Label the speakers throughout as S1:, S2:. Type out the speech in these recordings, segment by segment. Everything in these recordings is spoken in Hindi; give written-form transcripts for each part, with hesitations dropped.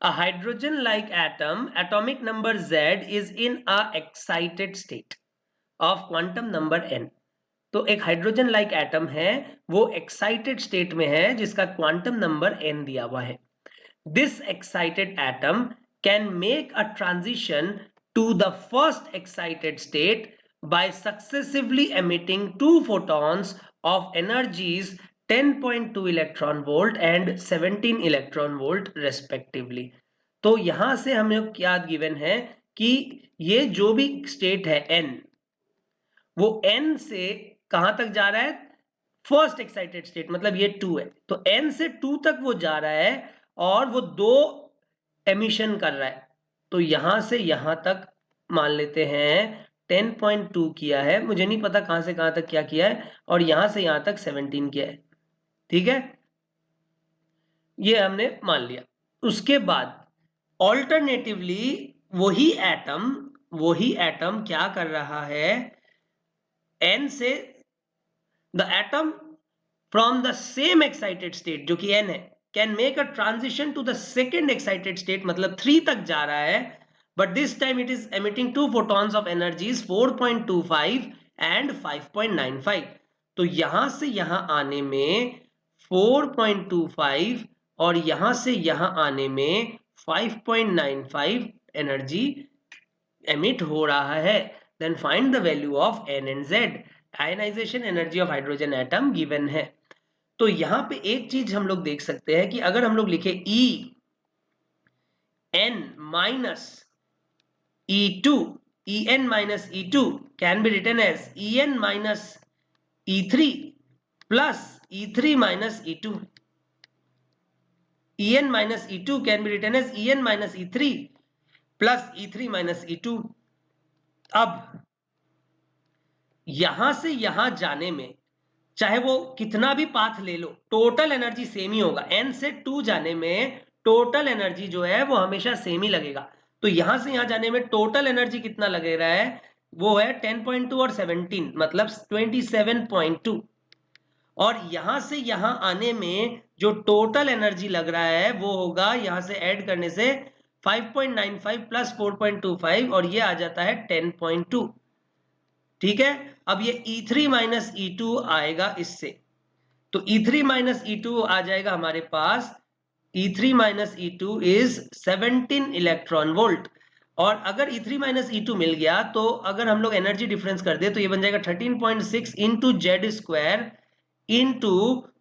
S1: A hydrogen-like atom, atomic number Z is in a excited state of quantum number n. तो एक हाइड्रोजन लाइक एटम है, वो एक्साइटेड स्टेट में है जिसका क्वांटम नंबर n दिया हुआ है. This excited atom can make a transition to the first excited state by successively emitting two photons of energies 10.2 electron volt and 17 electron volt respectively. तो यहां से हमें क्या गिवन है कि ये जो भी स्टेट है n, वो n से कहां तक जा रहा है? फर्स्ट एक्साइटेड स्टेट, मतलब ये 2 है, तो n से 2 तक वो जा रहा है और वो 2 एमिशन कर रहा है. तो यहां से यहां तक मान लेते हैं 10.2 किया है, मुझे नहीं पता कहां से कहां तक क्या किया है, और यहां से यहां तक 17 किया है. ठीक है, ये हमने मान लिया. उसके बाद ऑल्टरनेटिवली वही एटम क्या कर रहा है? n से the atom from the same excited state जो कि n है can make a transition to the second excited state, मतलब 3 तक जा रहा है, but this time it is emitting two photons of energies 4.25 and 5.95. तो यहां से यहां आने में 4.25 और यहां से यहां आने में 5.95 एनर्जी emit हो रहा है. Then find the value of n and z. Ionisation energy of hydrogen atom given है. तो यहां पे एक चीज हम लोग देख सकते हैं कि अगर हम लोग लिखे E n minus E2, En minus E2 can be written as En minus E3 plus E3 minus E2. En minus E2 can be written as En minus E3 plus E3 minus E2. अब यहां से यहां जाने में चाहे वो कितना भी पाथ ले लो, टोटल एनर्जी सेम ही होगा. n से 2 जाने में टोटल एनर्जी जो है वो हमेशा सेम ही लगेगा. तो यहां से यहां जाने में टोटल एनर्जी कितना लगे रहा है? वो है 10.2 और 17, मतलब 27.2. और यहां से यहां आने में जो टोटल एनर्जी लग रहा है वो होगा, यहां से ऐड करने से 5.95 प्लस 4.25 और ये आ जाता है 10.2. ठीक है, अब ये E3 माइनस E2 आएगा इससे, तो E3 माइनस E2 आ जाएगा हमारे पास. E3 minus E2 is 17 electron volt. और अगर E3 माइनस E2 मिल गया तो अगर हम लोग एनर्जी डिफरेंस कर दे तो ये बन जाएगा 13.6 into Z square into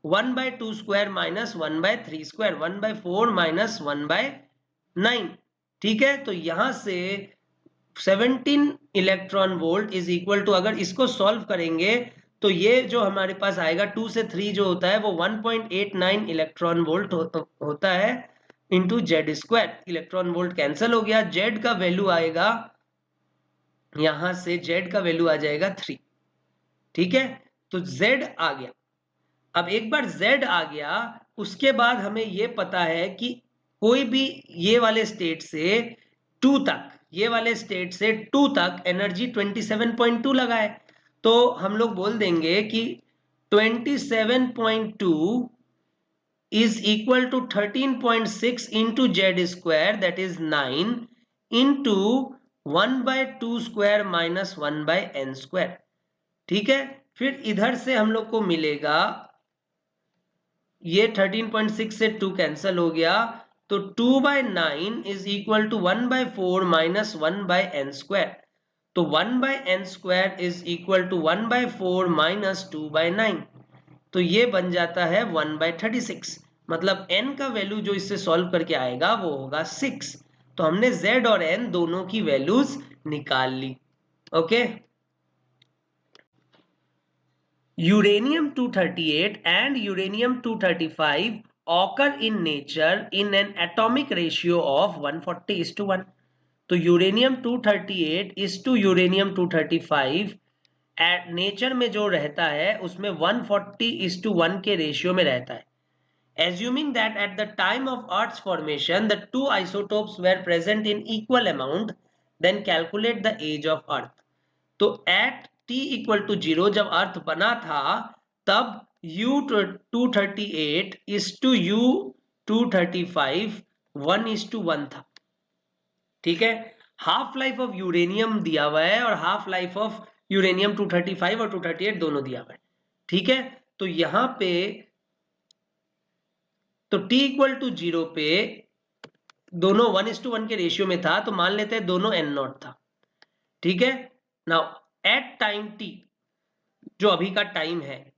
S1: 1/2 square minus 1/3 square, 1/4 minus 1/9. ठीक है, तो यहां से 17 electron volt is equal to, अगर इसको सॉल्व करेंगे तो ये जो हमारे पास आएगा 2 से 3 जो होता है वो 1.89 इलेक्ट्रॉन वोल्ट होता है into Z square. Electron volt cancel हो गया, जेड का वैल्यू आएगा, यहां से जेड का वैल्यू आ जाएगा 3. ठीक है, तो जेड आ गया. अब एक बार जेड आ गया उसके बाद हमें ये पता है कि कोई भी ये वाले स्टेट से 2 तक, ये वाले स्टेट से 2 तक एनर्जी 27.2 लगा है, तो हम लोग बोल देंगे कि 27.2 is equal to 13.6 into z square, that is 9 into 1/2 square minus 1/n square. ठीक है, फिर इधर से हम लोग को मिलेगा, ये 13.6 से 2 कैंसिल हो गया, तो 2/9 is equal to 1/4 minus 1/n square. तो 1/n square is equal to 1/4 minus 2/9. तो ये बन जाता है 1/36, मतलब n का वैल्यू जो इससे सॉल्व करके आएगा वो होगा 6. तो हमने z और n दोनों की वैल्यूज निकाल ली. Okay, Uranium-238 and uranium-235 occur in nature in an atomic ratio of 140:1. तो uranium-238 is to uranium-235 at nature में जो रहता है उसमें 140:1 के रेशियो में रहता है. Assuming that at the time of Earth's formation the two isotopes were present in equal amount, then calculate the age of Earth. तो at t इक्वल टू 0 जब अर्थ बना था तब U238 इज टू U235 1:1 था। ठीक है, हाफ लाइफ ऑफ यूरेनियम दिया हुआ है और हाफ लाइफ ऑफ यूरेनियम 235 और 238 दोनों दिया हुआ है। ठीक है, तो यहां पे तो t इक्वल टू 0 पे दोनों 1:1 के रेशियो में था, तो मान लेते हैं दोनों n0 था। ठीक है, नाउ एट टाइम t, जो अभी का टाइम है,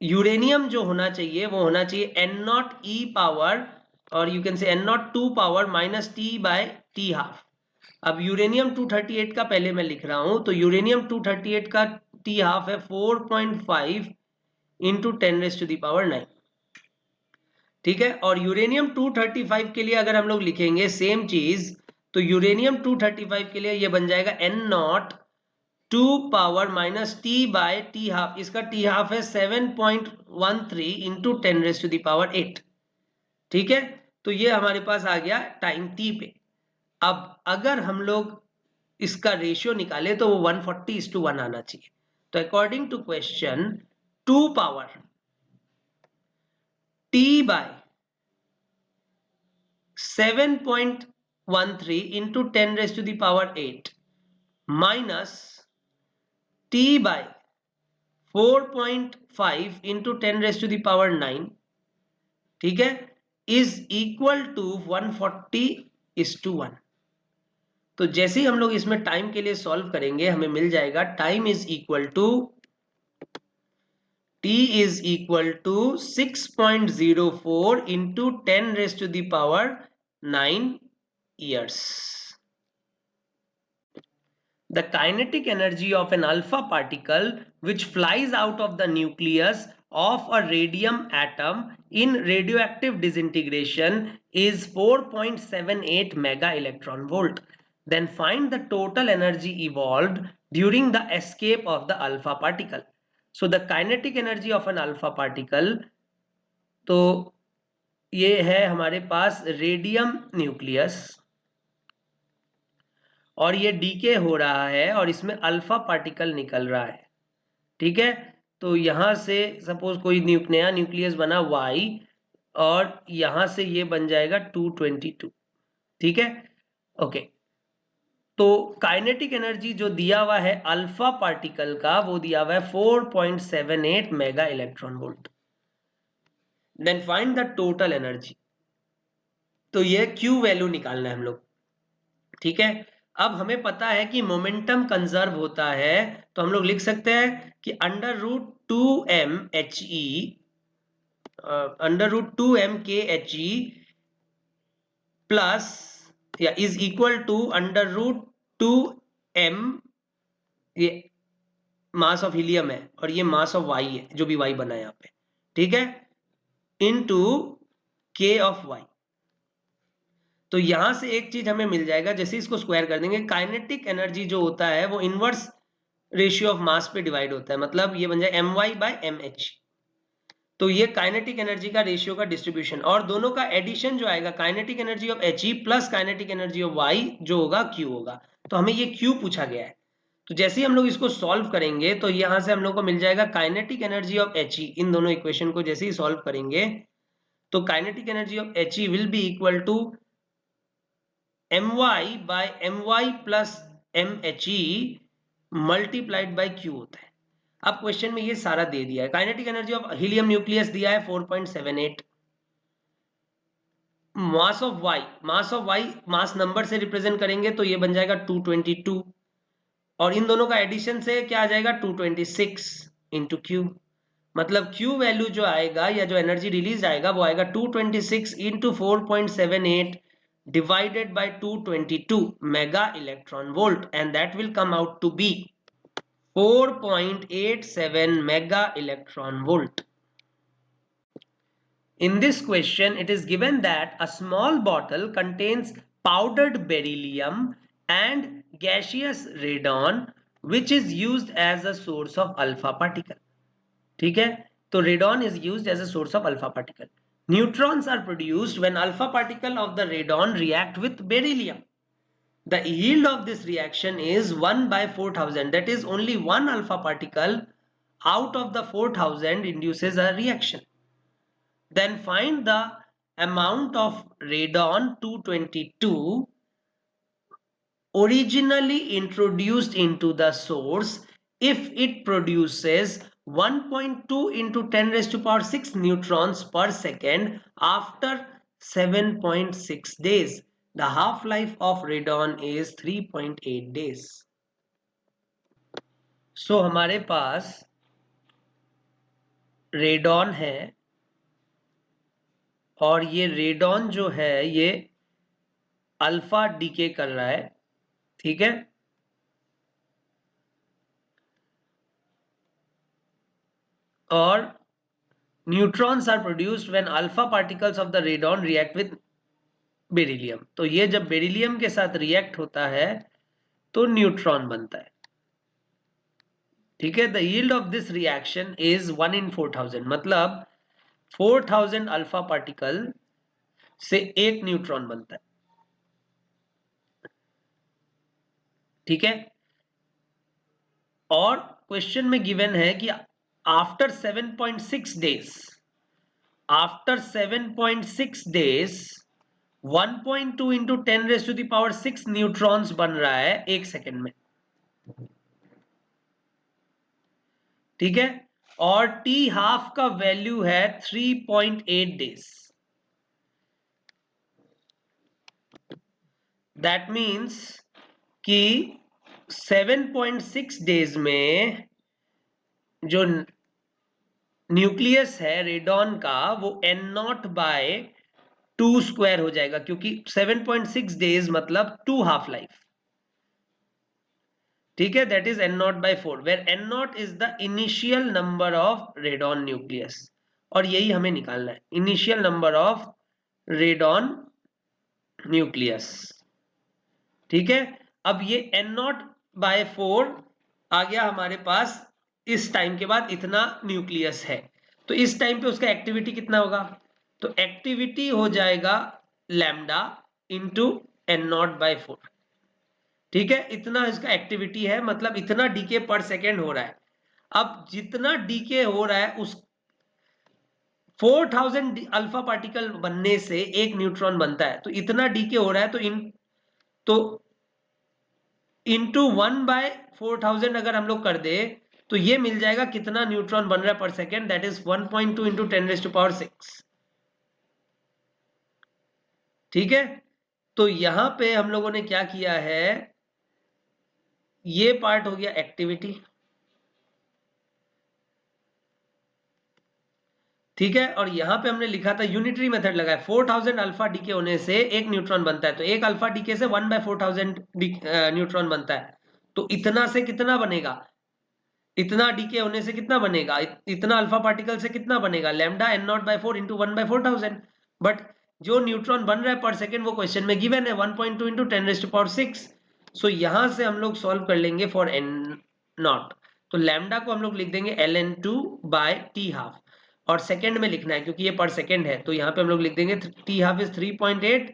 S1: यूरेनियम जो होना चाहिए वो होना चाहिए n0 e पावर, और you can say n0 2 power minus t by t half. अब यूरेनियम 238 का पहले मैं लिख रहा हूं, तो यूरेनियम 238 का t हाफ है 4.5 इंटू 10⁻⁹। ठीक है, और यूरेनियम 235 के लिए अगर हम लोग लिखेंगे सेम चीज, तो यूरेनियम 235 के लिए ये बन जाएगा n0 2 power minus t by t half. इसका t हाफ है 7.13 इंटू 10⁸। ठीक है, तो ये हमारे पास आ गया टाइम t पे। अब अगर हम लोग इसका रेशियो निकाले तो वो 140:1 आना चाहिए। तो according to question 2 power t by 7.13 into 10⁸ minus t by 4.5 into 10⁹, ठीक है, इज इक्वल टू 140:1। तो जैसे ही हम लोग इसमें टाइम के लिए सॉल्व करेंगे हमें मिल जाएगा time is equal to t is equal to 6.04 into 10⁹ years. The kinetic energy of an alpha particle which flies out of the nucleus of a radium atom in radioactive disintegration is 4.78 mega electron volt. Then find the total energy evolved during the escape of the alpha particle. So the kinetic energy of an alpha particle, तो ये है हमारे पास रेडियम न्यूक्लियस और ये डीके हो रहा है और इसमें अल्फा पार्टिकल निकल रहा है। ठीक है, तो यहां से सपोज कोई नया न्यूक्लियस बना Y और यहां से ये बन जाएगा 222। ठीक है, ओके, तो काइनेटिक एनर्जी जो दिया हुआ है अल्फा पार्टिकल का वो दिया हुआ है 4.78 mega electron volt. Then find the total energy, तो ये Q वैल्यू निकालना है हम लोग। ठीक है, अब हमें पता है कि मोमेंटम कंजर्व होता है, तो हम लोग लिख सकते हैं कि √2m प्लस या इज इक्वल टू √2m, ये मास ऑफ हीलियम है और ये मास ऑफ वाई है जो भी वाई बना है यहाँ पे। ठीक है, इनटू k ऑफ y। तो यहां से एक चीज हमें मिल जाएगा, जैसे इसको स्क्वायर कर देंगे, काइनेटिक एनर्जी जो होता है वो इनवर्स रेशियो ऑफ मास पे डिवाइड होता है, मतलब ये बन जाए my/mh। तो ये काइनेटिक एनर्जी का रेशियो का डिस्ट्रीब्यूशन, और दोनों का एडिशन जो आएगा kinetic energy of He plus kinetic energy of Y जो होगा Q होगा। तो हमें ये Q पूछा गया है, तो जैसे ही हम लोग इसको सॉल्व करेंगे तो यहां से हम लोग को मिल जाएगा काइनेटिक एनर्जी ऑफ He। इन दोनों इक्वेशन को जैसे ही सॉल्व करेंगे तो kinetic energy of He will be equal to my/my plus mhe multiplied by Q होता है। अब क्वेश्चन में ये सारा दे दिया है, kinetic energy of helium nucleus दिया है 4.78, mass of Y mass number से रिप्रेजेंट करेंगे तो ये बन जाएगा 222, और इन दोनों का एडिशन से क्या आ जाएगा 226 इंटू Q। मतलब Q वैल्यू जो आएगा या जो एनर्जी रिलीज आएगा वो आएगा 226 into 4.78 divided by 222 mega electron volt, and that will come out to be 4.87 mega electron volt. In this question, it is given that a small bottle contains powdered beryllium and gaseous radon, which is used as a source of alpha particle. ठीक है, तो radon is used as a source of alpha particle. Neutrons are produced when alpha particle of the radon react with beryllium. The yield of this reaction is 1 by 4000. That is only one alpha particle out of the 4000 induces a reaction. Then find the amount of radon 222 originally introduced into the source if it produces 1.2 into 10 raised to power 6 neutrons per second after 7.6 days. The half-life of radon is 3.8 days. So हमारे पास रेडॉन है और ये रेडॉन जो है ये अल्फा डीके कर रहा है, ठीक है। और neutrons are produced when alpha particles of the radon react with beryllium. तो ये जब बेरिलियम के साथ रिएक्ट होता है तो न्यूट्रॉन बनता है, ठीक है। The yield of this reaction is 1 in 4000, मतलब 4000 अल्फा पार्टिकल से एक न्यूट्रॉन बनता है, ठीक है। और क्वेश्चन में गिवन है कि after 7.6 days, after 7.6 days 1.2 into 10 raise to the power 6 neutrons बन रहा है एक सेकेंड में, ठीक है। और टी हाफ का वैल्यू है 3.8 डेज। दैट मीन्स कि 7.6 डेज में जो न्यूक्लियस है रेडॉन का वो n0 बाय 2 स्क्वायर हो जाएगा, क्योंकि 7.6 डेज मतलब 2 हाफ लाइफ, ठीक है। That is n0 by 4 where n0 is the initial number of radon nucleus, और यही हमें निकालना है, initial number of radon nucleus, ठीक है। अब ये n0 बाय 4 आ गया हमारे पास, इस टाइम के बाद इतना न्यूक्लियस है, तो इस टाइम पे उसका एक्टिविटी कितना होगा, तो एक्टिविटी हो जाएगा लैम्डा इंटू n0 बाय 4, ठीक है। इतना इसका एक्टिविटी है, मतलब इतना डीके पर सेकेंड हो रहा है। अब जितना डीके हो रहा है उस 4000 अल्फा पार्टिकल बनने से एक न्यूट्रॉन बनता है, तो इतना डीके हो रहा है, तो इंटू 1 बाय 4000 अगर हम लोग कर दे तो ये मिल जाएगा कितना न्यूट्रॉन बन रहा है per second, that is 1.2 into 10 raise to power 6, ठीक है। तो यहां पे हम लोगों ने क्या किया है, ये पार्ट हो गया एक्टिविटी, ठीक है। और यहां पे हमने लिखा था यूनिटरी मेथड लगाया, 4000 अल्फा डीके होने से एक न्यूट्रॉन बनता है, तो एक अल्फा डीके से 1 बाय 4000 न्यूट्रॉन बनता है, तो इतना से कितना बनेगा, इतना डीके होने से कितना बनेगा, इतना अल्फा पार्टिकल से कितना बनेगा, lambda n0 by 4 into 1 by 4000। But जो न्यूट्रॉन बन रहा है पर सेकेंड वो क्वेश्चन में गिवन है 1.2 इंटू 10 रेज टू पावर 6। सो यहां से हम लोग सॉल्व कर लेंगे फॉर n0, तो लैम्डा को हम लोग लिख देंगे ln2 बाय टी हाफ, और सेकेंड में लिखना है क्योंकि ये पर सेकेंड है, तो यहाँ पे हम लोग लिख देंगे T half is 3.8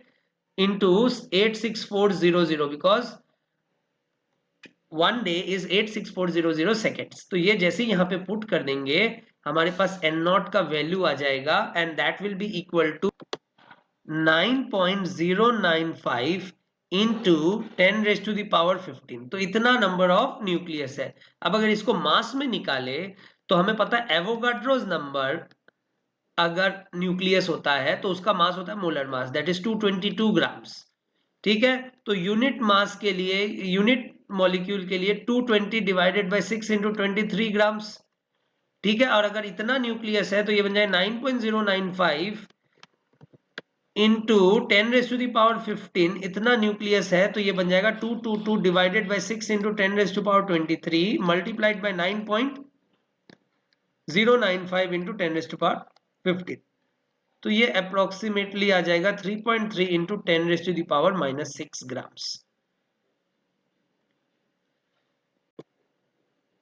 S1: into 86400, because 1 day is 86400 seconds. तो ये जैसे ही यहाँ पे पुट कर देंगे हमारे पास n0 का वैल्यू आ जाएगा, and that will be equal to 9.095 into 10 raise to the power 15। तो इतना नंबर ऑफ न्यूक्लियस है। अब अगर इसको मास में निकाले तो हमें पता है एवोगाड्रोस नंबर अगर न्यूक्लियस होता है तो उसका मास होता है molar mass, that is 222 grams, ठीक है। तो यूनिट मास के लिए, यूनिट मॉलिक्यूल के लिए 220 डिवाइडेड बाय 6 इंटू 23 ग्राम्स, ठीक है। और अगर इतना न्यूक्लियस है तो ये बन जाए 9.095 into 10 raise to the power 15, इतना न्यूक्लियस है तो ये बन जाएगा 222 divided by 6 into 10 raise to power 23 multiplied by 9.095 into 10 raise to power 15। तो ये अप्रोक्सीमेटली आ जाएगा 3.3 into 10 raise to the power -6 grams.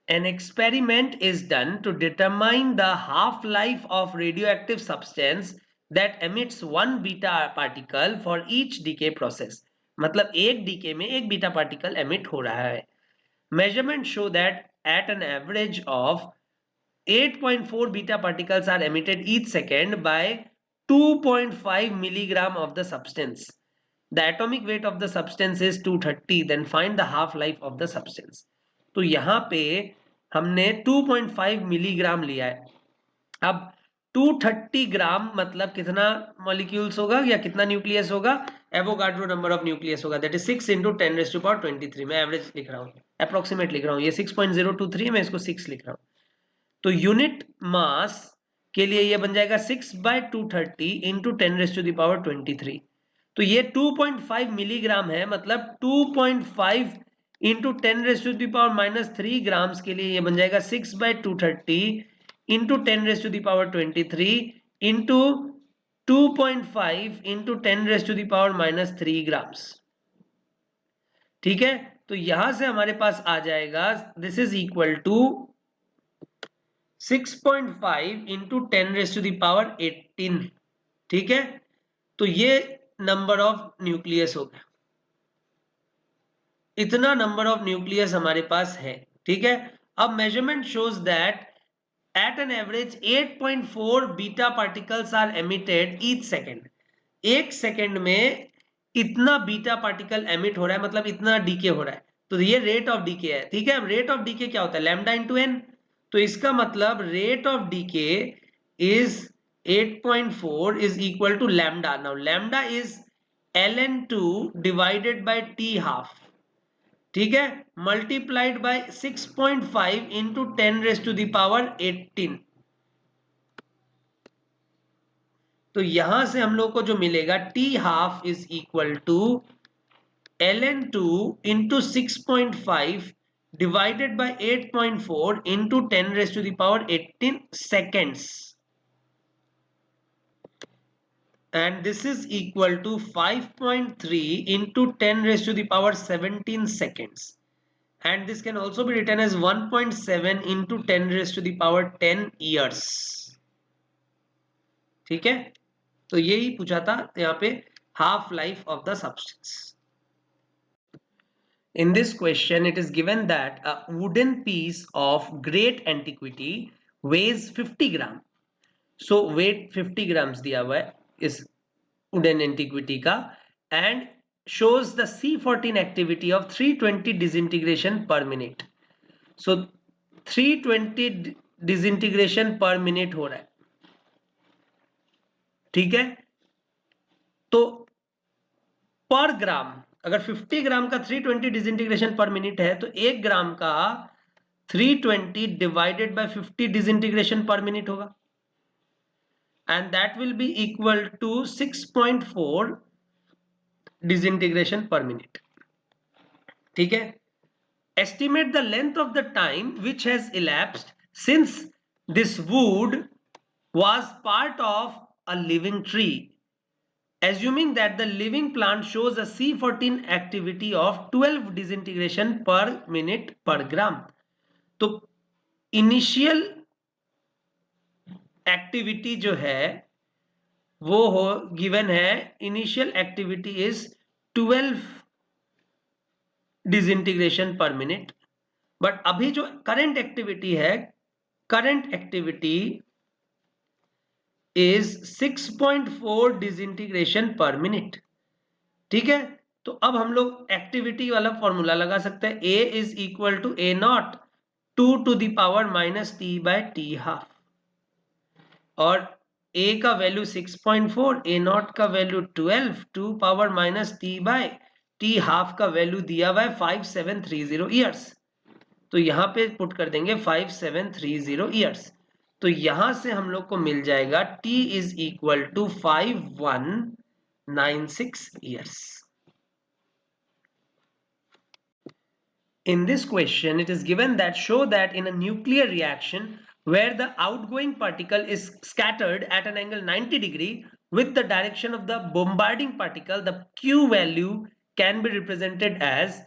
S1: An experiment is done to determine the half-life of radioactive substance that emits one beta particle for each decay process. मतलब एक डीके में एक बीटा पार्टिकल एमिट हो रहा है। Measurement show that at an average of 8.4 beta particles are emitted each second by 2.5 milligram of the substance. The atomic weight of the substance is 230. Then find the half life of the substance. तो यहाँ पे हमने 2.5 मिलीग्राम लिया है। अब 230 ग्राम मतलब कितना मॉलिक्यूल्स होगा या कितना न्यूक्लियस होगा? एवोगाड्रो नंबर ऑफ न्यूक्लियस होगा, दैट इज 6 × 10⁻23। मैं एवरेज लिख रहा हूँ, अप्रोक्सीमेट लिख रहा हूँ, ये 6.023, मैं इसको 6 लिख रहा हूँ। तो यूनिट मास के लिए ये बन जाएगा 6/230 × 10⁻23। तो ये 2.5 मिलीग्राम है, मतलब 2.5 × 10⁻³ ग्राम्स के लिए ये बन जाएगा 6/230 × 10⁻23 इंटू 2.5 × 10⁻³ ग्राम्स। ठीक है, तो यहां से हमारे पास आ जाएगा दिस इज इक्वल टू 6.5 × 10⁻18। ठीक है, तो ये नंबर ऑफ न्यूक्लियस हो गया, इतना नंबर ऑफ न्यूक्लियस हमारे पास है। ठीक है, अब measurement shows that at an average 8.4 beta particles are emitted each second. एक सेकेंड में इतना बीटा पार्टिकल एमिट हो रहा है, मतलब इतना डीके हो रहा है, तो ये रेट ऑफ डीके है। ठीक है, अब रेट ऑफ डीके क्या होता है? Lambda into N. तो इसका मतलब rate of decay is 8.4 is equal to lambda. Now lambda is ln2 divided by t half, ठीक है, मल्टीप्लाइड बाय 6.5 × 10⁻18। तो यहां से हम लोग को जो मिलेगा t half is equal to ln2 × 6.5 divided by 8.4 into 10⁻18 seconds, and this is equal to 5.3 into 10⁻17 seconds, and this can also be written as 1.7 into 10⁻10 years। ठीक है, तो यही पूछा था यहाँ पे half life of the substance. In this question, it is given that a wooden piece of great antiquity weighs 50 gram. So weight 50 grams दिया हुआ है इस wooden antiquity का, and shows the C14 activity of 320 disintegration per minute. So 320 disintegration per minute हो रहा है। ठीक है, तो पर ग्राम अगर 50 ग्राम का 320 डिसइंटीग्रेशन पर मिनट है, तो 1 ग्राम का 320 divided by 50 disintegration per minute होगा, and that will be equal to 6.4 disintegration per minute. ठीक है, estimate the length of the time which has elapsed since this wood was part of a living tree, assuming that the living plant shows a C14 activity of 12 disintegration per minute per gram। तो इनिशियल एक्टिविटी जो है वो हो गिवन है, initial activity is 12 disintegration per minute, but अभी जो करंट एक्टिविटी है, current activity is 6.4 disintegration per minute. ठीक है, तो अब हम लोग एक्टिविटी वाला फॉर्मूला लगा सकते हैं, A is equal to A0 2⁻t by t half, और A का वैल्यू 6.4, A0 का value 12, 2⁻t by t half का वैल्यू दिया हुआ है 5730 ईयर्स। तो यहां पे पुट कर देंगे 5730 ईयर्स। तो यहां से हम लोग को मिल जाएगा t is equal to 5196 years. In this question, it is given that show that in a nuclear reaction where the outgoing particle is scattered at an angle 90 degree with the direction of the bombarding particle, the Q value can be represented as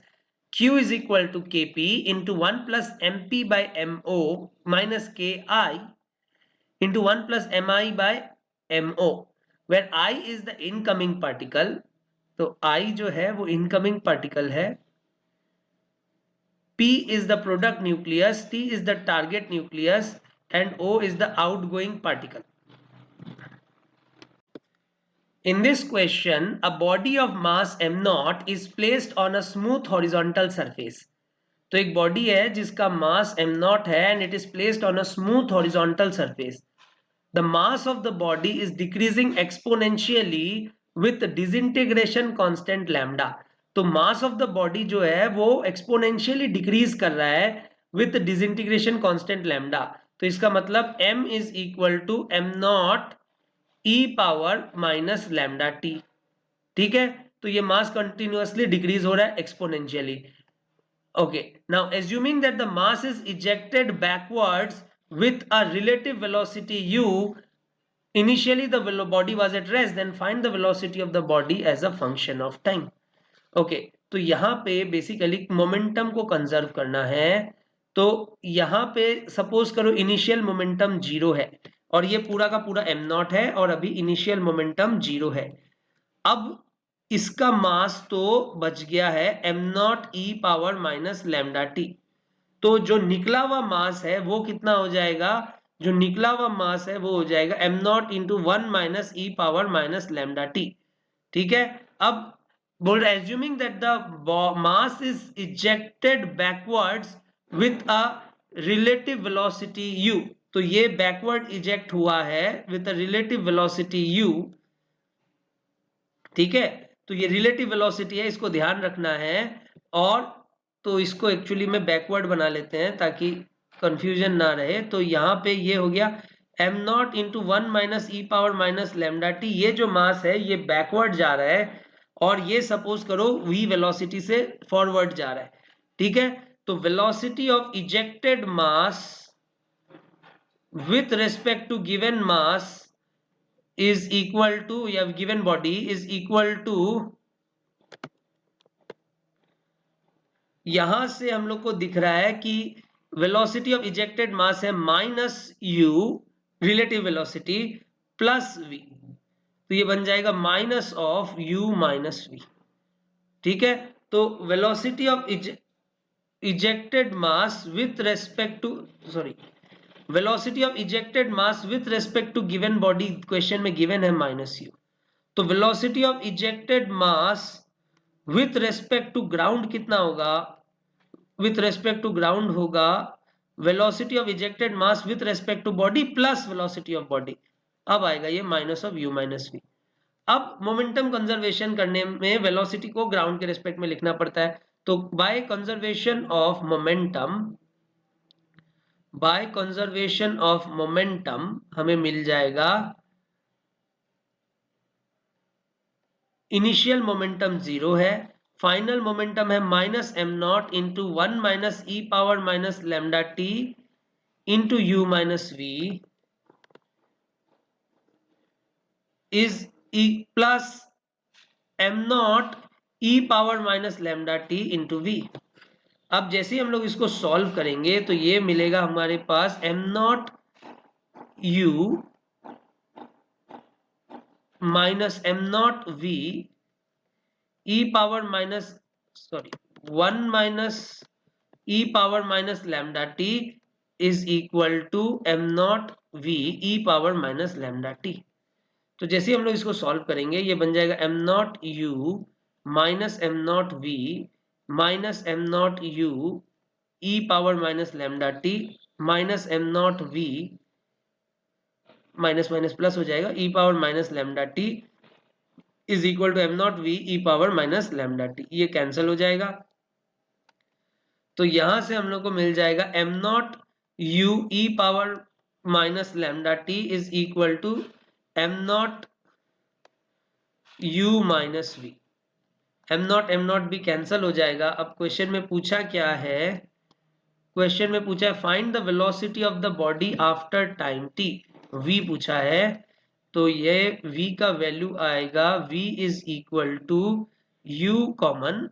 S1: Q is equal to Kp into 1 plus Mp by Mo minus Ki into 1 plus Mi by Mo, where I is the incoming particle, तो I जो है वो इनकमिंग पार्टिकल है, P is the product nucleus, T is the target nucleus and O is the outgoing particle. In this question, a body of mass m0 is placed on a smooth horizontal surface. तो एक बॉडी है जिसका मास m0 है and it is placed on a smooth horizontal surface. The mass of the body is decreasing exponentially with disintegration constant lambda. तो mass of the body जो है वो exponentially decrease कर रहा है with disintegration constant lambda. तो इसका मतलब m is equal to m0 e power minus lambda t. ठीक है, तो ये mass continuously decrease हो रहा है exponentially. Okay, now assuming that the mass is ejected backwards with a relative velocity u, initially the body was at rest, then find the velocity of the body as a function of time. Okay, तो यहाँ पे बेसिकली मोमेंटम को कंजर्व करना है. तो यहाँ पे सपोज करो इनिशियल मोमेंटम 0 है और ये पूरा का पूरा m0 है और अभी इनिशियल मोमेंटम 0 है. अब इसका मास तो बच गया है m0 e power minus lambda T. तो जो निकला हुआ मास है वो कितना हो जाएगा, जो निकला हुआ मास है वो हो जाएगा m0 into 1 minus E power minus lambda T. ठीक है, अब बोल रहा है assuming that the mass is ejected backwards with a relative velocity u. तो ये बैकवर्ड इजेक्ट हुआ है with a relative velocity u. ठीक है, तो ये रिलेटिव वेलोसिटी है, इसको ध्यान रखना है. और तो इसको एक्चुअली में बैकवर्ड बना लेते हैं ताकि कंफ्यूजन ना रहे. तो यहाँ पे ये हो गया m0 into 1 minus E power minus lambda T. ये जो मास है ये बैकवर्ड जा रहा है और ये सपोज करो v वेलोसिटी से फॉरवर्ड जा रहा है. ठीक है, तो velocity of ejected mass with respect to given mass is equal to, you have given body is equal to, यहां से हम लोग को दिख रहा है कि वेलोसिटी ऑफ इजेक्टेड मास है minus u relative velocity plus v. तो ये बन जाएगा minus of u minus v. ठीक है, तो velocity of ejected mass with respect to velocity of ejected mass with respect to given body, question में given है minus u. तो velocity of ejected mass with respect to ground कितना होगा, with respect to ground होगा velocity of ejected mass with respect to body plus velocity of body. अब आएगा ये minus of u minus v. अब मोमेंटम कंजर्वेशन करने में वेलोसिटी को ग्राउंड के रेस्पेक्ट में लिखना पड़ता है. तो by conservation of momentum, by conservation of momentum हमें मिल जाएगा इनिशियल मोमेंटम 0 है, फाइनल मोमेंटम है minus m0 into 1 minus E power minus lambda T into U minus V is plus m0 E power minus lambda T into V. अब जैसे ही हम लोग इसको सॉल्व करेंगे तो ये मिलेगा हमारे पास m0 u minus m0 v e power minus 1 minus e power minus lambda t is equal to m0 v e power minus lambda t. तो जैसे हम लोग इसको सॉल्व करेंगे ये बन जाएगा m0 u minus m0 v minus m0 u e power minus lambda t minus m0 v minus minus plus हो जाएगा e power minus lambda t is equal to m0 v e power minus lambda t. ये कैंसिल हो जाएगा. तो यहां से हम लोग को मिल जाएगा m0 u e power minus lambda t is equal to m0 u minus v. m0 भी कैंसिल हो जाएगा. अब क्वेश्चन में पूछा क्या है, क्वेश्चन में पूछा है find the velocity of the body after time t. v पूछा है तो ये v का वैल्यू आएगा v is equal to u common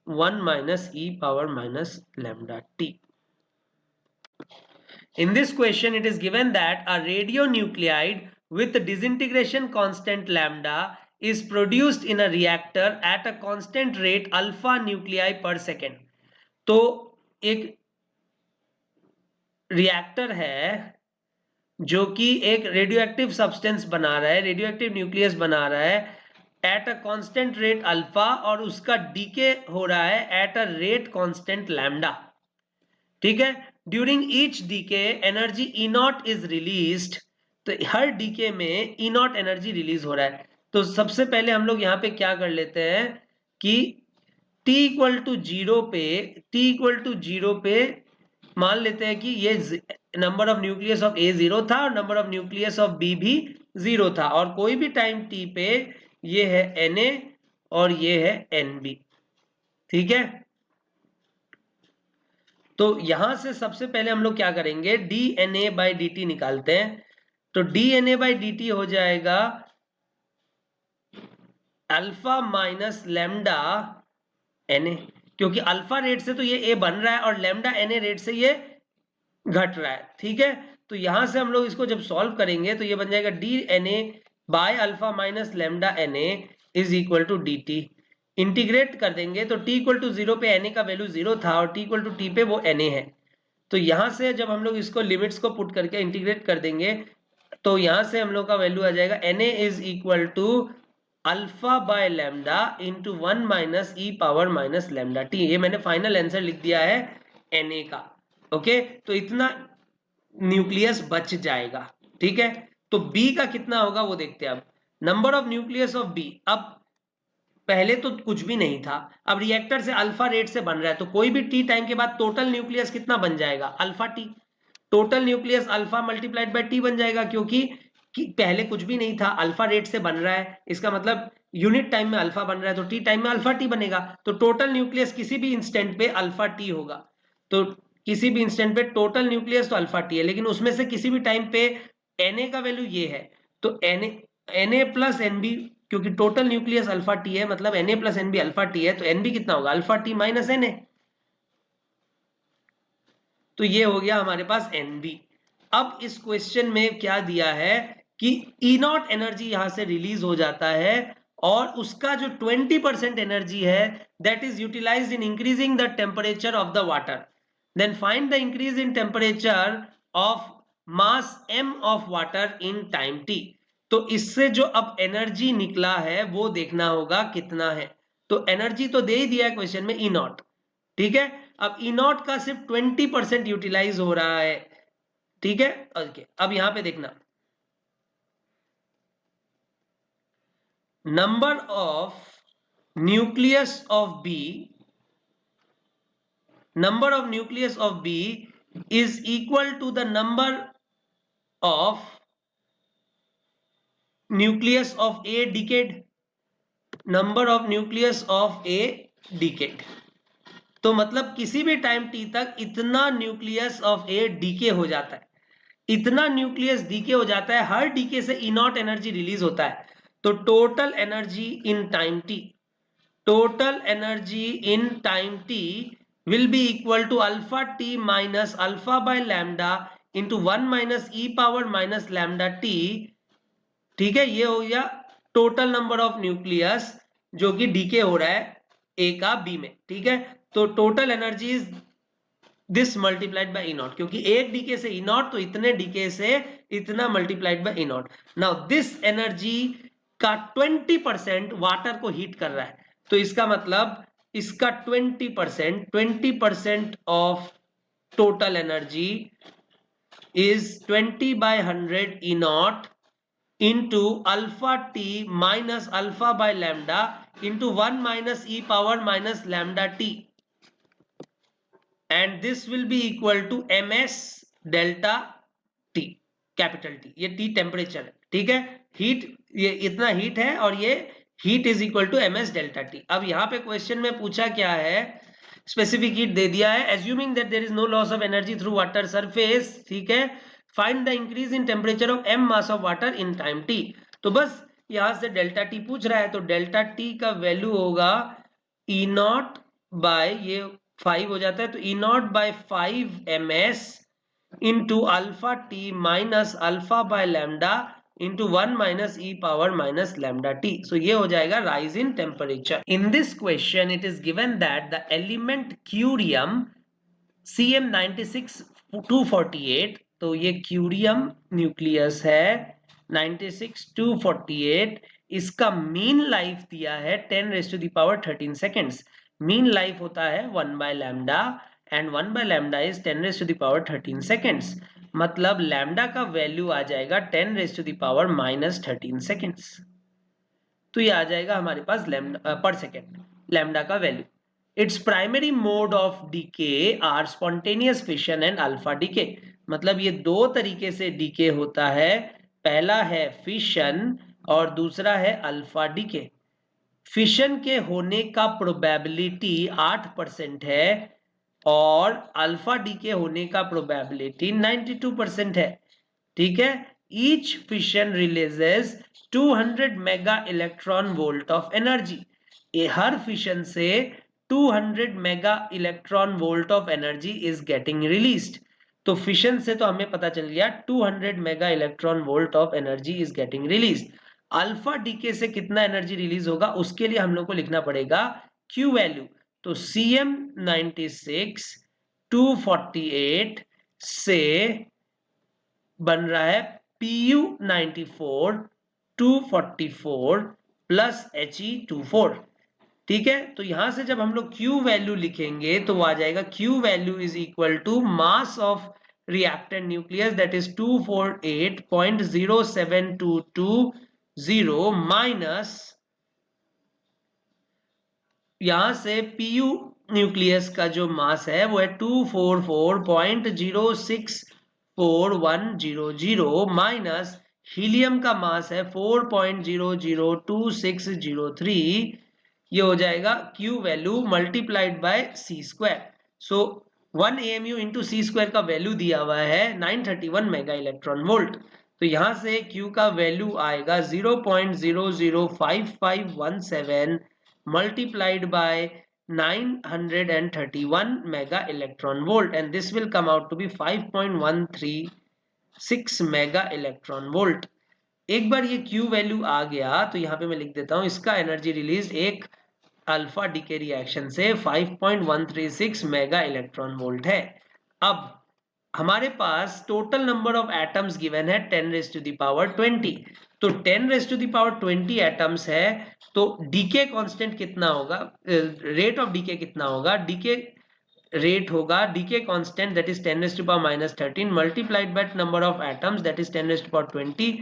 S1: 1 minus e power minus lambda t. In this question it is given that a radionuclide with disintegration constant lambda is produced in a reactor at a constant rate alpha nuclei per second. तो एक रिएक्टर है जो कि एक रेडियोएक्टिव सब्सटेंस बना रहा है, रेडियोएक्टिव न्यूक्लियस बना रहा है at a constant rate alpha, और उसका डीके हो रहा है at a rate constant lambda, ठीक है। During each decay energy E naught is released, तो हर डीके में ई नॉट एनर्जी रिलीज हो रहा है। तो सबसे पहले हम लोग यहाँ पे क्या कर लेते हैं कि t इक्वल टू जीरो पे मान लेते हैं कि ये number of nucleus of A 0 था और number of nucleus of B भी 0 था, और कोई भी टाइम t पे ये है Na और ये है Nb, ठीक है। तो यहां से सबसे पहले हम लोग क्या करेंगे, dNA/dt निकालते हैं। तो dNA/dt हो जाएगा अल्फा माइनस लैम्डा Na, क्योंकि अल्फा रेट से तो ये A बन रहा है और लैम्डा Na रेट से ये घट रहा है, ठीक है। तो यहां से हम लोग इसको जब सॉल्व करेंगे तो ये बन जाएगा dNA by alpha minus lambda Na is equal to dt। Integrate कर देंगे तो t इक्वल टू 0 पे Na का वैल्यू 0 था और t इक्वल टू t पे वो Na है। तो यहां से जब हम लोग इसको लिमिट्स को पुट करके इंटीग्रेट कर देंगे तो यहां से हम लोग का वैल्यू आ जाएगा Na is equal to alpha by lambda into 1 minus E power minus lambda T. ये मैंने फाइनल आंसर लिख दिया है Na का, ओके। तो इतना न्यूक्लियस बच जाएगा, ठीक है। तो B का कितना होगा वो देखते हैं अब। Number of nucleus of B, अब पहले तो कुछ भी नहीं था, अब रिएक्टर से अल्फा रेट से बन रहा है तो कोई भी टी टाइम के बाद टोटल न्यूक्लियस कितना बन जाएगा, alpha T. Total nucleus alpha multiplied by T बन जाएगा, क्योंकि पहले कुछ भी नहीं था, अल्फा रेट से बन रहा है, इसका मतलब यूनिट टाइम में अल्फा बन रहा है तो टी टाइम में अल्फा टी बनेगा। तो टोटल न्यूक्लियस किसी भी इंस्टेंट पे अल्फा टी होगा। तो किसी भी इंस्टेंट पे टोटल न्यूक्लियस तो अल्फा टी है, लेकिन उसमें से किसी भी टाइम पे Na का वैल्यू ये है, तो Na प्लस Nb, क्योंकि टोटल न्यूक्लियस अल्फा टी है, मतलब Na plus Nb alpha T है, तो Nb कितना होगा, अल्फा टी माइनस Na। तो ये हो गया हमारे पास Nb। अब इस क्वेश्चन में क्या दिया है कि ई नॉट एनर्जी यहां से रिलीज हो जाता है और उसका जो 20% एनर्जी है that is utilised in increasing the temperature of the water. Then find the increase in temperature of mass m of water in time t। तो इससे जो अब एनर्जी निकला है वो देखना होगा कितना है। तो एनर्जी तो दे ही दिया है क्वेश्चन में, ई नॉट, ठीक है। अब ई नॉट का सिर्फ 20% यूटिलाइज हो रहा है, ठीक है। ओके, अब यहां पे देखना, number of nucleus of B, number of nucleus of B is equal to the number of nucleus of A decayed, number of nucleus of A decayed. तो मतलब किसी भी टाइम टी तक इतना न्यूक्लियस ऑफ ए डीके हो जाता है, इतना न्यूक्लियस डीके हो जाता है, हर डीके से ई नॉट एनर्जी रिलीज होता है। तो total energy in time T, total energy in time T will be equal to alpha T minus alpha by lambda into 1 minus E power minus lambda T, ठीक है। ये हो गया टोटल नंबर ऑफ न्यूक्लियस जो कि डीके हो रहा है ए का बी में, ठीक है। तो total energy is this multiplied by E not, क्योंकि एक डीके से ई नॉट तो इतने डीके से इतना multiplied by E not. Now this energy का 20% वाटर को हीट कर रहा है, तो इसका मतलब इसका 20% of total energy is 20/100 E not into alpha t minus alpha by lambda into 1 minus e power minus lambda t, and this will be equal to ms delta t, capital T। ये T टेम्परेचर है, ठीक है। हीट, ये इतना हीट है और ये heat is equal to ms delta T। अब यहाँ पे क्वेश्चन में पूछा क्या है, स्पेसिफिक हीट दे दिया है, assuming that there is no loss of energy through water surface, ठीक है। Find the increase in temperature of m mass of water in time t। तो बस यहां से डेल्टा T पूछ रहा है, तो डेल्टा T का वैल्यू होगा E नॉट बाय, ये 5 हो जाता है, तो E naught by 5 ms into alpha T minus alpha by lambda into 1 minus e power minus lambda t. So ये हो जाएगा rise in temperature. In this question it is given that the element curium CM96248, तो ये क्यूरियम न्यूक्लियस है 96248, इसका मीन लाइफ दिया है 10⁻13 सेकेंड्स. मीन लाइफ होता है 1 by lambda and 1 by lambda is 10⁻13 seconds. मतलब लैम्डा का वैल्यू आ जाएगा 10⁻−13 सेकेंड्स. तो ये आ जाएगा हमारे पास लैम्डा पर सेकेंड लैम्डा का value. Its primary mode of decay are spontaneous fission and alpha decay. मतलब ये दो तरीके से डीके होता है. पहला है फिशन और दूसरा है अल्फा डीके. फिशन के होने का प्रोबेबिलिटी 8% है और अल्फा डीके होने का प्रोबेबिलिटी 92% है. ठीक है. Each fission releases 200 mega electron volt of energy. ये हर फिशन से 200 mega electron volt of energy is getting released. तो फिशन से तो हमें पता चल गया 200 mega electron volt of energy is getting released. Alpha decay से कितना एनर्जी रिलीज होगा उसके लिए हम लोग को लिखना पड़ेगा क्यू वैल्यू. तो CM96 248 से बन रहा है PU94 244 प्लस He24. ठीक है. तो यहां से जब हम लोग Q वैल्यू लिखेंगे तो वो आ जाएगा Q value is equal to mass of reactant nucleus that is 248.0722 minus यहां से PU न्यूक्लियस का जो मास है वो है 244.064100 माइनस हीलियम का मास है 4.002603. ये हो जाएगा Q value multiplied by C square. So 1 AMU into C square का वैल्यू दिया हुआ है 931 मेगा इलेक्ट्रॉन वोल्ट. तो यहां से Q का वैल्यू आएगा 0.005517 multiplied by 931 mega electron volt and this will come out to be 5.136 mega electron volt. एक बार ये Q वैल्यू आ गया तो यहाँ पे मैं लिख देता हूँ इसका एनर्जी रिलीज एक अल्फा डीके रिएक्शन से 5.136 मेगा इलेक्ट्रॉन वोल्ट है. अब हमारे पास total number of atoms given है 10⁻20. तो 10⁻20 एटम्स है तो डीके कांस्टेंट कितना होगा, रेट ऑफ डीके कितना होगा. डीके रेट होगा decay constant that is 10⁻13 multiplied by number of atoms that is 10⁻20.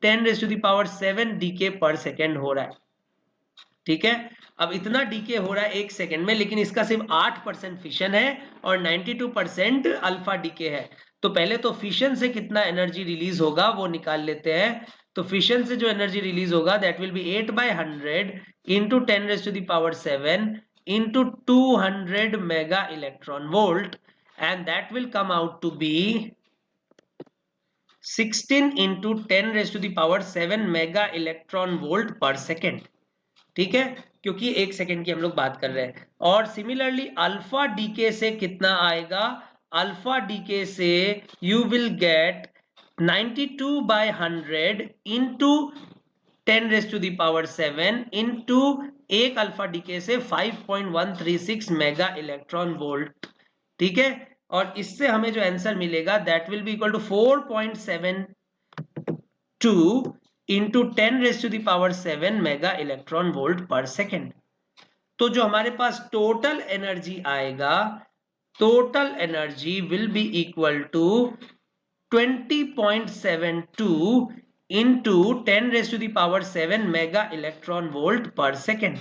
S1: 10⁻7 decay per second हो रहा है. ठीक है. अब इतना डीके हो रहा है एक सेकेंड में, लेकिन इसका सिर्फ 8% फिशन है और 92% अल्फा डीके है. तो पहले तो फिशन से कितना एनर्जी रिलीज होगा वो निकाल लेते हैं. तो फिशन से जो एनर्जी रिलीज होगा that will be 8/100 into 10⁻7 into 200 mega electron volt and that will come out to be 16 into 10⁻7 mega electron volt per second. ठीक है, क्योंकि एक सेकेंड की हम लोग बात कर रहे हैं. और सिमिलरली अल्फा डीके से कितना आएगा, अल्फा डीके से you will get 92/100 into 10⁻7 into एक अल्फा डीके से 5.136 मेगा इलेक्ट्रॉन वोल्ट. ठीक है. और इससे हमें जो आंसर मिलेगा that will be equal to 4.72 into 10⁻7 mega electron volt per second. तो जो हमारे पास टोटल एनर्जी आएगा, total energy will be equal to 20.72 into 10⁻7 mega electron volt per second.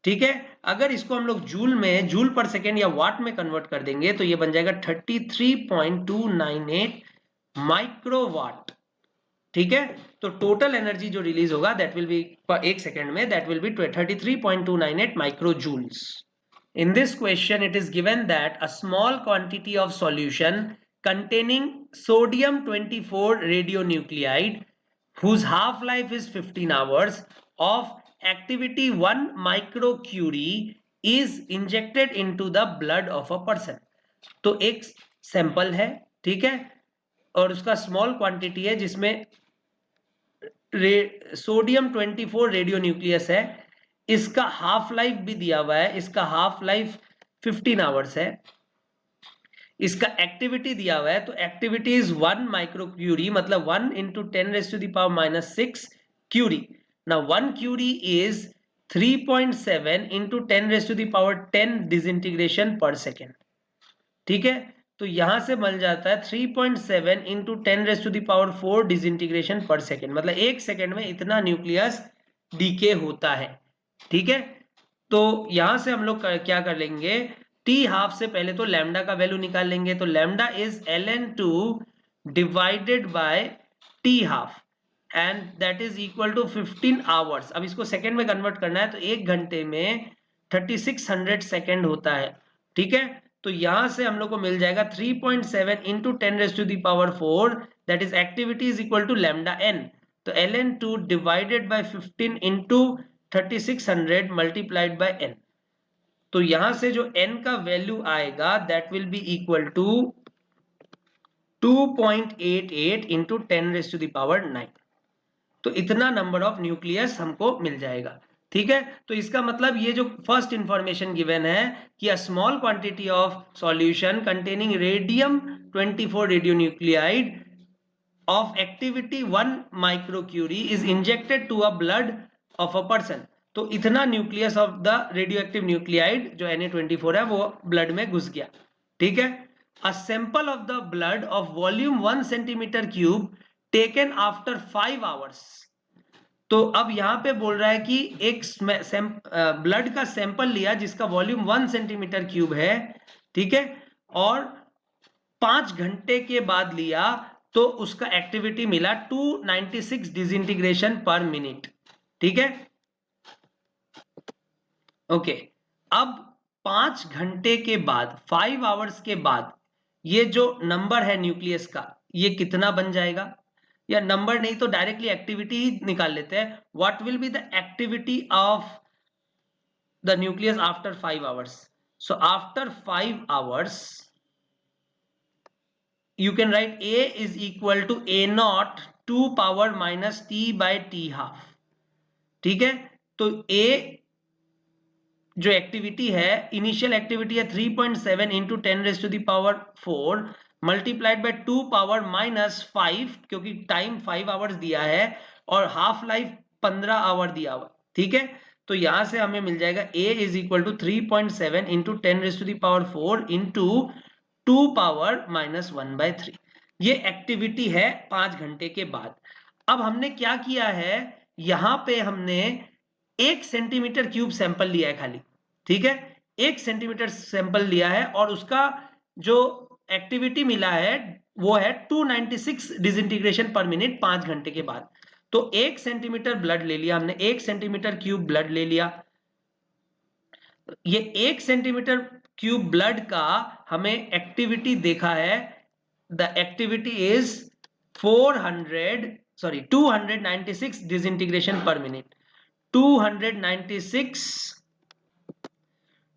S1: ठीक है. अगर इसको हम लोग जूल में, जूल पर सेकेंड या वाट में कन्वर्ट कर देंगे तो ये बन जाएगा 33.298 माइक्रोवाट. ठीक है. तो टोटल एनर्जी जो रिलीज होगा दैट विल बी एक सेकेंड में that will B 33.298 माइक्रोजूल्स. In this question it is given that a small quantity of solution containing sodium 24 radionuclide whose half life is 15 hours of activity 1 microcurie is injected into the blood of a person. तो एक सैंपल है, ठीक है, और उसका स्मॉल क्वांटिटी है जिसमें सोडियम 24 रेडियो न्यूक्लियस है, इसका हाफ लाइफ भी दिया हुआ है, इसका हाफ लाइफ 15 आवर्स है, इसका एक्टिविटी दिया हुआ है, तो एक्टिविटी इज 1 माइक्रो क्यूरी, मतलब 1 into 10⁻⁻6 curie. Now 1 curie is 3.7 into 10⁻10 disintegration per second. ठीक है, तो यहां से मिल जाता है 3.7 इंटू 10⁻4 डिसइंटीग्रेशन पर सेकेंड, मतलब एक सेकेंड में इतना न्यूक्लियस डीके होता है। ठीक है, तो यहां से हम लोग क्या कर लेंगे, टी हाफ से पहले तो लैम्डा का वैल्यू निकाल लेंगे, तो lambda is ln2 divided by T half and that is equal to 15 hours. अब इसको सेकेंड में कन्वर्ट करना है, तो एक घंटे में 3600 सेकेंड होता है। ठीक है, तो यहां से हम लोग को मिल जाएगा 3.7 into 10⁻4 that is activity is equal to lambda N, तो ln2 divided by 15 into 3600 multiplied by n, तो यहां से जो n का वैल्यू आएगा that will be equal to 2.88 into 10⁻9, तो इतना नंबर ऑफ न्यूक्लियस हमको मिल जाएगा। ठीक है, तो इसका मतलब ये जो फर्स्ट इंफॉर्मेशन गिवन है कि a small quantity of solution containing radium 24 radio nuclide of activity 1 microcurie is injected to a blood of a person, तो इतना nucleus of the radioactive nuclide जो Na24 है वो ब्लड में घुस गया। ठीक है, a sample of the blood of volume 1 centimetre cube taken after 5 hours, तो अब यहां पे बोल रहा है कि एक ब्लड का सैंपल लिया जिसका वॉल्यूम 1 सेंटीमीटर क्यूब है, ठीक है, और 5 घंटे के बाद लिया तो उसका एक्टिविटी मिला 296 डिसइंटीग्रेशन पर मिनट। ठीक है, ओके, अब 5 घंटे के बाद 5 आवर्स के बाद ये जो नंबर है न्यूक्लियस का ये कितना बन जाएगा, या नंबर नहीं तो डायरेक्टली एक्टिविटी ही निकाल लेते हैं। What will be the activity of the nucleus after 5 hours, so after 5 hours you can write A is equal to A0 2 power minus T by T half। ठीक है, तो A जो एक्टिविटी है, इनिशियल एक्टिविटी है 3.7 into 10⁻4 multiplied by 2 power minus 5, क्योंकि टाइम 5 आवर्स दिया है और हाफ लाइफ 15 आवर दिया हुआ। ठीक है, तो यहां से हमें मिल जाएगा A is equal to 3.7 into 10⁻4 into 2 power minus 1/3। ये एक्टिविटी है 5 घंटे के बाद। अब हमने क्या किया है, यहां पे हमने 1 सेंटीमीटर क्यूब सैंपल लिया है खाली। ठीक है, 1 सेंटीमीटर सैंपल लिया है और उसका जो एक्टिविटी मिला है वो है 296 डिसइंटीग्रेशन पर मिनट 5 घंटे के बाद। तो 1 सेंटीमीटर ब्लड ले लिया हमने, 1 सेंटीमीटर क्यूब ब्लड ले लिया। ये 1 सेंटीमीटर क्यूब ब्लड का हमें एक्टिविटी देखा है, the activity is 296 disintegration per minute, 296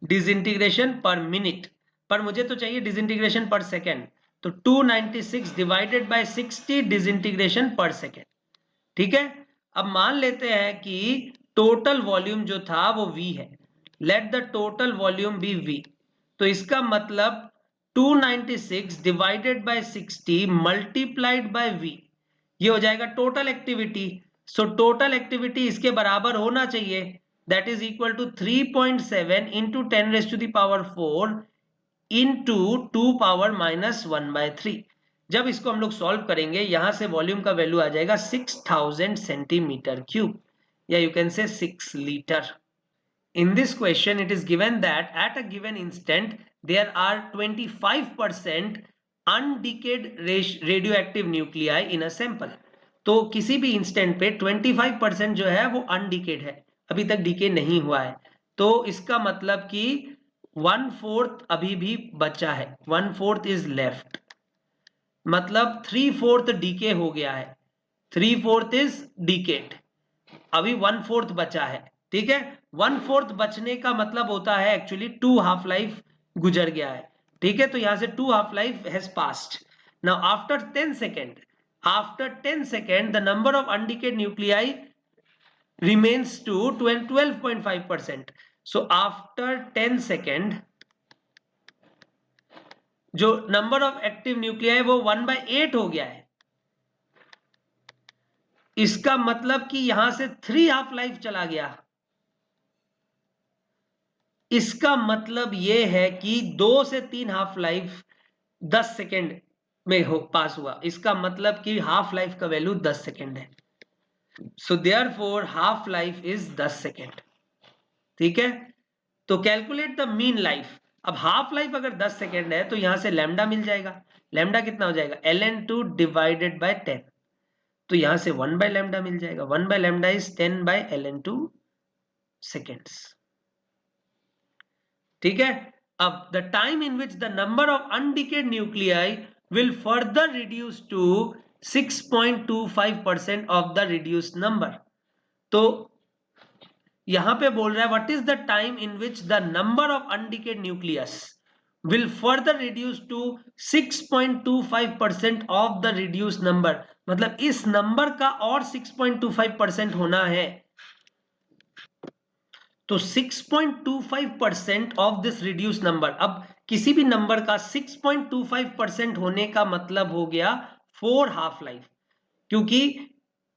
S1: disintegration per minute, पर मुझे तो चाहिए डिसइंटीग्रेशन पर सेकेंड, तो 296 divided by 60 disintegration per second. ठीक है, अब मान लेते हैं कि टोटल वॉल्यूम जो था वो V है, let the total volume be V, तो इसका मतलब 296 divided by 60 multiplied by V, ये हो जाएगा total activity. So total activity इसके बराबर होना चाहिए, that is equal to 3.7 into 10⁻4 into 2 power minus 1/3। जब इसको हम लोग सॉल्व करेंगे यहां से वॉल्यूम का वैल्यू आ जाएगा 6000 सेंटीमीटर क्यूब, या यू कैन से 6 litre. In this question, it is given that at a given instant, there are 25% undecayed radioactive nuclei in a sample. तो किसी भी इंस्टेंट पे 25% जो है वो अनडिकेड है, अभी तक डिके नहीं हुआ है, तो इसका मतलब कि 1/4 अभी भी बचा है, 1/4 इज लेफ्ट, मतलब 3/4 डीके हो गया है, 3/4 इज डिकेड, अभी 1/4 बचा है। ठीक है, 1/4 बचने का मतलब होता है एक्चुअली 2 हाफ लाइफ गुजर गया है। ठीक है, तो यहां से 2 half life has passed. Now after 10 second, After 10 seconds, the number of undecayed nuclei remains to 12.5%. So after 10 seconds, जो नंबर ऑफ एक्टिव न्यूक्लियाई वो 1/8 हो गया है। इसका मतलब कि यहां से 3 हाफ लाइफ चला गया। इसका मतलब यह है कि 2 से 3 हाफ लाइफ 10 सेकेंड में पास हुआ। इसका मतलब कि हाफ लाइफ का वैल्यू 10 सेकेंड है। So therefore half life is 10 second. ठीक है, तो कैलकुलेट द मीन लाइफ। अब हाफ लाइफ अगर 10 सेकेंड है तो यहां से लैम्डा मिल जाएगा। लैम्डा कितना हो जाएगा? ln2 divided bye 10। तो यहां से 1/λ मिल जाएगा। 1/λ इज 10/ln2 सेकेंड्स। ठीक है, अब the time in which the number of undecayed nuclei will further reduce to 6.25% of the reduced number. तो यहां पे बोल रहा है what is the time in which the number of undecayed nucleus will further reduce to 6.25% of the reduced number। मतलब इस नंबर का और 6.25% होना है। तो 6.25% ऑफ दिस रिड्यूस नंबर, अब किसी भी नंबर का 6.25% होने का मतलब हो गया 4 हाफ लाइफ, क्योंकि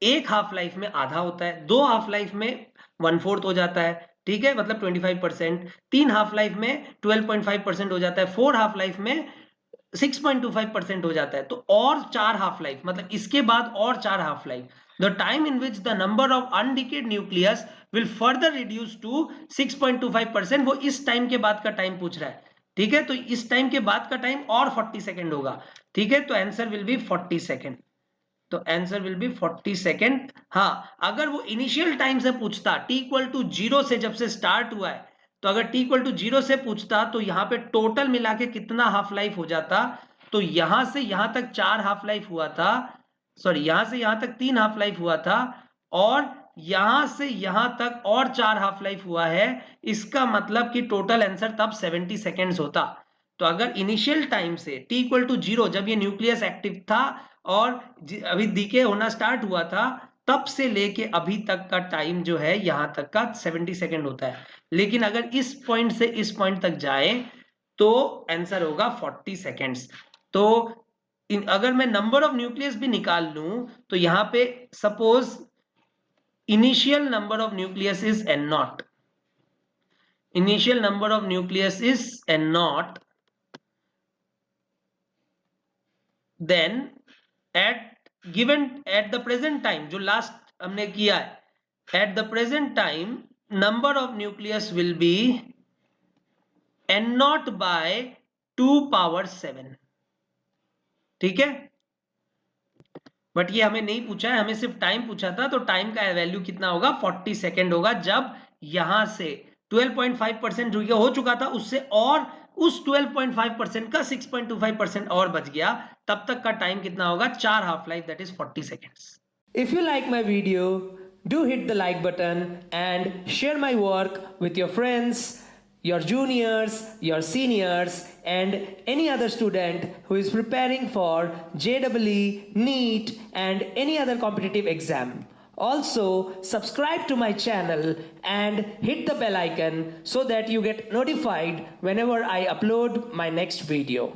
S1: एक हाफ लाइफ में आधा होता है, 2 हाफ लाइफ में 1/4 हो जाता है। ठीक है, मतलब 25%, 3 हाफ लाइफ में 12.5% हो जाता है, 4 हाफ लाइफ में 6.25% हो जाता है। तो और 4 हाफ लाइफ, मतलब इसके बाद और 4 half life. The time in which the number of undecayed nucleus will further reduce to 6.25%, वो इस टाइम के बाद का टाइम पूछ रहा है। ठीक है, तो इस टाइम के बाद का टाइम और 40 सेकेंड होगा। ठीक है, तो आंसर विल बी 40 सेकेंड। तो आंसर विल बी 40 सेकेंड। हाँ, अगर वो इनिशियल टाइम से पूछता, t=0 से जब से स्टार्ट हुआ है, तो अगर t=0 से पूछता तो यहां पे टोटल मिला के कितना हाफ लाइफ हो जाता। तो यहां से यहां तक 4 हाफ लाइफ हुआ था, सॉरी यहां से यहां तक 3 हाफ लाइफ हुआ था, और यहां से यहां तक और 4 हाफ लाइफ हुआ है। इसका मतलब कि टोटल आंसर तब 70 सेकेंड्स होता। तो अगर इनिशियल टाइम से t=0 जब ये न्यूक्लियस एक्टिव था और अभी डीके होना स्टार्ट हुआ था, तब से लेके अभी तक का टाइम जो है यहां तक का 70 सेकेंड होता है। लेकिन अगर इस पॉइंट से इस पॉइंट तक जाए तो आंसर होगा 40 सेकेंड्स। तो अगर मैं नंबर ऑफ न्यूक्लियस भी निकाल लूं तो यहां पे suppose initial number of nucleus is n0, initial number of nucleus is n0, then at the present time, जो लास्ट हमने किया है, at the present time number of nucleus will be n0 by 2⁻7। ठीक है, बट ये हमें नहीं पूछा है, हमें सिर्फ टाइम पूछा था। तो टाइम का वैल्यू कितना होगा? 40 सेकेंड होगा। जब यहां से 12.5% जो हो चुका था उससे और उस 12.5% का 6.25% और बच गया, तब तक का टाइम कितना होगा? 4 half life, that is 40 seconds. If you like my video, do hit the like button and share my work with your friends, your juniors, your seniors, and any other student who is preparing for JEE, NEET, and any other competitive exam. Also, subscribe to my channel and hit the bell icon so that you get notified whenever I upload my next video.